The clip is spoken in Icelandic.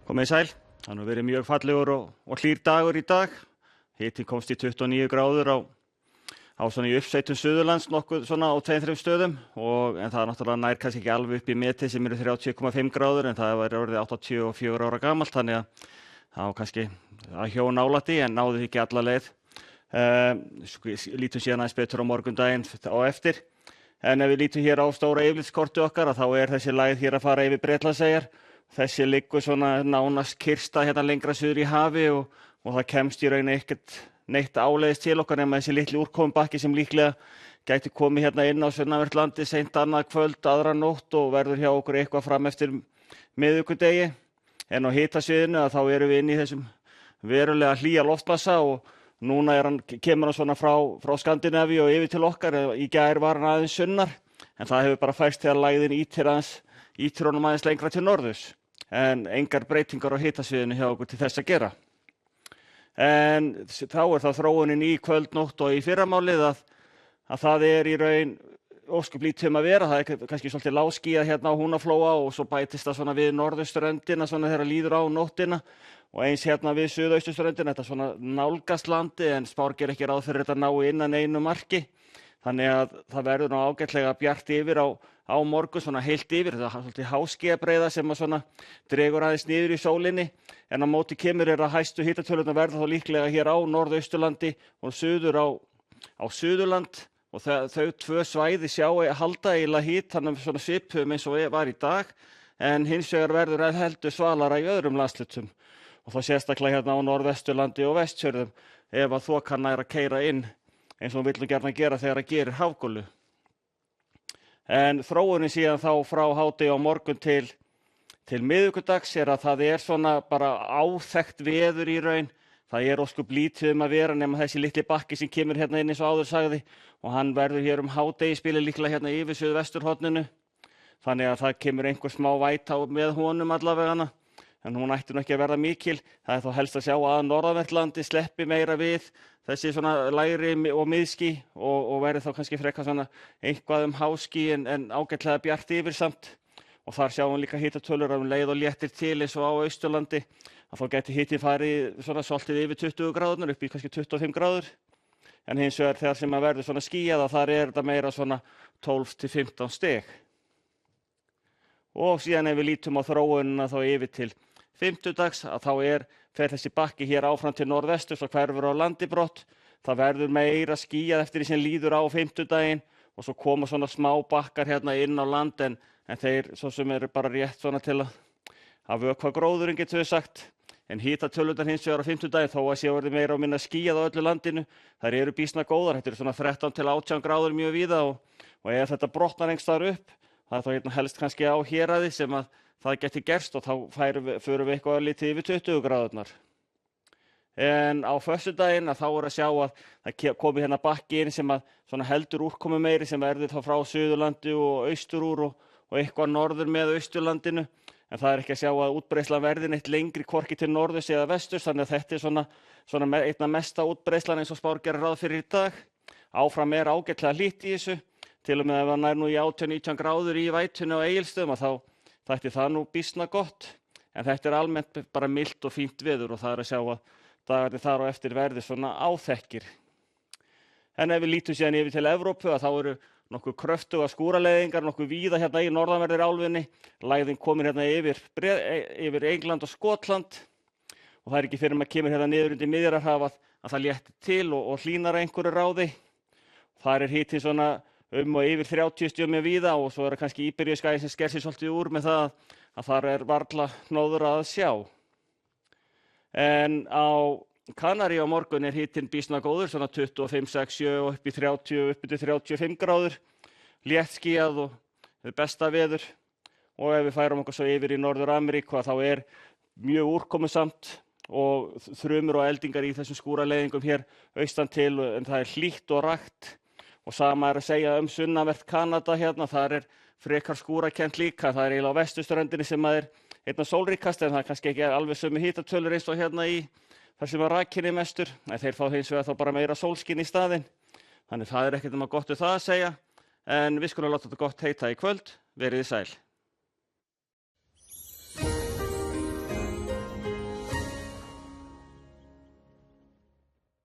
Komið sæl, það hefur verið mjög fallegur og hlýr dagur í dag. Hitinn komst í 29 gráður á svona í uppsveitum Suðurlands nokkuð svona á 2-3 stöðum en það náttúrulega nær kannski ekki alveg upp í metið sem eru 30,5 gráður en það var orðið 84 ára gamalt þannig að það var kannski að hjó nálægt í en náði ekki alla leið. Lítum síðan aðeins betur á morgundaginn á eftir. En ef við lítum hér á stóra yfirlitskortið okkar þá þessi lægð hér að fara yfir Bretlandseyjar. Þessi liggur svona nánast kyrrstað hérna lengra suður í hafi og það kemst í raun ekkert neitt áleiðis til okkar nema þessi litli úrkomubakki sem líklega gæti komið hérna inn á sunnanvert landið seint annað kvöld, aðra nótt og verður hjá okkur eitthvað fram eftir miðvikudegi. En á hitasviðinu þá erum við inn í þessum verulega hlýja loftmassa og núna kemur hann svona frá Skandinavíu og yfir til okkar. Í gær var hann aðeins sunnar en það hefur bara færst þegar lægðin ýtir honum aðeins lengra til norðurs. En engar breytingar á hitasviðinu hjá okkur til þess að gera. En þá það þróunin í kvöld, nótt og í fyrramálið að það í raun ósköp lítið að vera. Það kannski svolítið lágskýjað hérna á Húnaflóa og svo bætist það svona við norðurströndina svona þegar líður á nóttina og eins hérna við suðausturströndina. Þetta svona nálgast landi en spár gera ekki ráð fyrir þetta ná innan einu marki. Þannig að það verður nú ágætlega bjart yfir á morgun, svona heilt yfir. Það svolítið háskýjabreiða sem að svona dregur aðeins niður í sólinni. En á móti kemur að hæstu hitatölurnar verða þá líklega hér á Norðausturlandi og suður á Suðurland. Og þau tvö svæði halda eiginlega hitanum svona svipuðum eins og var í dag. En hins vegar verður heldur svalara í öðrum landslutum. Og þá sérstaklega hérna á Norðvesturlandi og Vestfjörðum ef að þokan nær að keyra inn eins og hún vill gjarnan gera þegar það gerir hafgólu. En þróunin síðan þá frá hádegi á morgun til miðvikudags að það svona bara áþekkt veður í raun. Það ósköp lítið að vera nema þessi litli bakki sem kemur hérna inn eins og áður sagði og hann verður hér hádegisbilið líklega hérna yfir suðvesturhorninu. Þannig að það kemur einhver smá væta með honum allavega. En hún ætti nú ekki að verða mikil. Það þá helst að sjá að norðanvert landi sleppi meira við þessi svona lægri og miðský og verði þá kannski frekar svona eitthvað háský en ágætlega bjart yfir samt. Og þar sjáum við líka hitatölur leið og léttir til eins og á Austurlandi að þá gæti hitinn farið svona svolítið yfir 20 gráðurnar upp í kannski 25 gráður. En hins vegar þegar sem að verður svona skýjað þar þetta meira svona 12 til 15 stig. Og síðan ef við lítum á þróunina þá yfir til fimmtudags að þá fer þessi bakki hér áfram til norðvesturs og hverfur á landibrott. Það verður meira skýjað eftir því sem líður á fimmtudaginn og svo koma svona smá bakkar hérna inn á land en þeir svo sem eru bara rétt svona til að vökva gróðurinn getur við sagt. En hitatölurnar hins vegar á fimmtudaginn þó að sé verið meira og minna skýjað á öllu landinu. Þær eru býsna góðar, þetta svona 13 til 18 gráður mjög víða og ef þetta brotnar einhvers staðar upp það þá hérna helst kannski á héraði sem að það geti gerst og þá förum við eitthvað lítið yfir 20 gráðurnar. En á föstudaginn þá að sjá að það komi hérna bakki inn sem að svona heldur úrkomu meiri sem verður þá frá Suðurlandi og austur úr og eitthvað norður með Austurlandinu. En það ekki að sjá að útbreiðslan verði neitt lengri hvorki til norðurs eða vesturs þannig að þetta svona einna mesta útbreiðslan eins og spár gera ráð fyrir í dag. Áfram ágætlega hlýtt í þessu. Til og með ef hann nær nú í 18-19 gráður í Vætunni á Egilsstöðum þá ætti það nú býsna gott. En þetta almennt bara milt og fínt veður og það að sjá að dagarnir þar á eftir verði svona áþekkir. En ef við lítum síðan yfir til Evrópu þá eru nokkuð kröftuga skúraleiðingar, nokkuð víða hérna í norðanverðri álfunni. Lægðin komin hérna yfir England og Skotland og það ekki fyrir maður kemur hérna niður undir Miðjarðarhaf að það léttir til og hlýnar einhverju ráði. Þar hitinn svona og yfir 30 stigum víða og svo kannski Íberíuskaginn sem sker sig svolítið úr með það að þar varla hnóður að sjá. En á Kanarí á morgun hitinn býsna góður, svona 25, 6, 7 og upp í 30, upp til 35 gráður. Léttskýjað og besta veður. Og ef við færum okkur svo yfir í Norður-Ameríku þá mjög úrkomusamt og þrumur og eldingar í þessum skúraleiðingum hér austan til en það hlýtt og rakt. Og sama að segja sunnanvert Kanada hérna, þar frekar skúrakennt líka. Það eiginlega á vesturströndinni sem einna sólríkast en það kannski ekki alveg sömu hitatölur eins og hérna í þar sem rakinn mestur. En þeir fá hins vegar þá bara meira sólskinn í staðinn. Þannig það ekkert gott það að segja. En við skulum láta þetta gott heita í kvöld. Verið þið sæl.